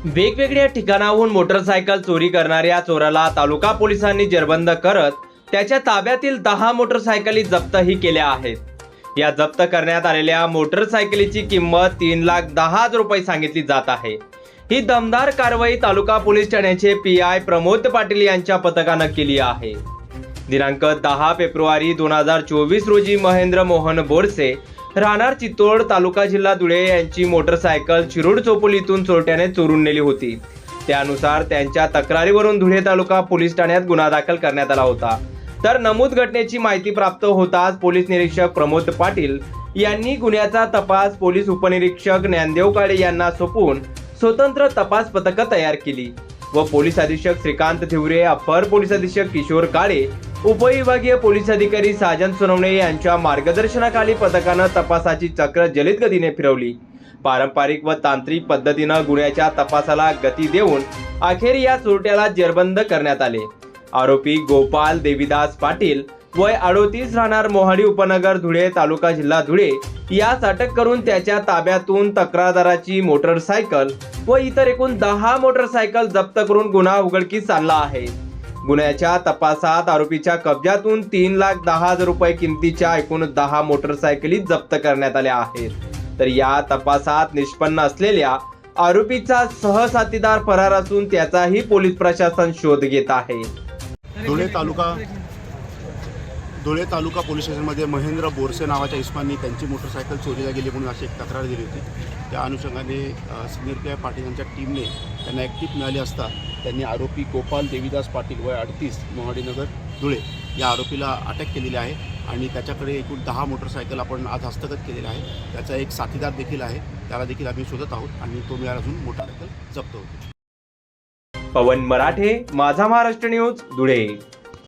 वेगवेगळ्या ठिकाणाहून मोटरसायकल चोरी करणाऱ्या चोराला तालुका पोलिसांनी जेरबंद करत त्याच्या ताब्यातील 10 मोटरसायकली जप्तही केल्या आहेत। या जप्त करण्यात आलेल्या मोटरसायकलीची किंमत 3,10,000 रुपये सांगितली जात आहे। ही दमदार कारवाई तालुका पोलीस ठाण्याचे पीआय प्रमोद पाटील यांच्या पथकानं केली आहे। दिनांक 10 फेब्रुवारी 2024 रोजी महेंद्र मोहन बोरसे राहणार चित्तोड तालुका जिल्हा धुळे यांची मोटरसायकल शिरूड चोपोलीतून चोरट्याने चोरून नेली होती। त्यानुसार त्यांच्या तक्रारीवरून धुळे तालुका पोलीस ठाण्यात गुन्हा दाखल करण्यात आला होता। तर नमूद घटनेची माहिती प्राप्त होताच पोलीस निरीक्षक प्रमोद पाटील यांनी गुन्ह्याचा तपास पोलीस उपनिरीक्षक ज्ञानदेव काळे यांना सोपवून स्वतंत्र तपास पथक तयार केली व पोलीस अधीक्षक श्रीकांत थिवरे, अप्पर पोलीस अधीक्षक किशोर काळे, उपविभागीय पोलीस अधिकारी साजन सोनवणे यांच्या मार्गदर्शनाखाली पथकानं तपासाची चक्र जलद गतीने फिरवली। पारंपरिक व तांत्रिक पद्धतीनं गुन्ह्याच्या तपासाला गती देऊन अखेर या चोरट्याला जेरबंद करण्यात आले। आरोपी गोपाल देविदास पाटील वय 38 राहणार मोहाडी उपनगर धुळे तालुका जिल्हा धुळे यास अटक करून त्याच्या ताब्यातून तक्रारदाराची मोटरसायकल व इतर एकूण 10 मोटरसायकल जप्त करून गुन्हा उघडकीस आणला आहे। गुन्ह्याच्या तपासात आरोपीच्या कब्जातून 3,10,000 रुपये किमतीच्या एकूण 10 मोटरसायकली जप्त करण्यात आल्या आहेत। तर या तपासात निष्पन्न असलेल्या आरोपीचा सहसाथीदार फरार असून त्याचाही पोलीस प्रशासन शोध घेत आहे। धुळे तालुका पोलीस स्टेशनमध्ये महेंद्र बोरसे नावाच्या इस्मांनी त्यांची मोटरसायकल चोरीला गेली म्हणून अशी एक तक्रार दिली होती। त्या अनुषंगाने सिनियर पीआय पाटील यांच्या टीमने त्यांना एक टीप मिळाली असता त्यांनी आरोपी गोपाल देविदास पाटील वय 38 मोहाडीनगर धुळे या आरोपीला अटक केलेली आहे आणि त्याच्याकडे एकूण 10 मोटरसायकल आपण आज हस्तगत केलेला आहे। त्याचा एक साथीदार देखील आहे, त्याला देखील आम्ही शोधत आहोत आणि तो मिळाला अजून मोटरसायकल जप्त होते। पवन मराठे, माझा महाराष्ट्र न्यूज, धुळे।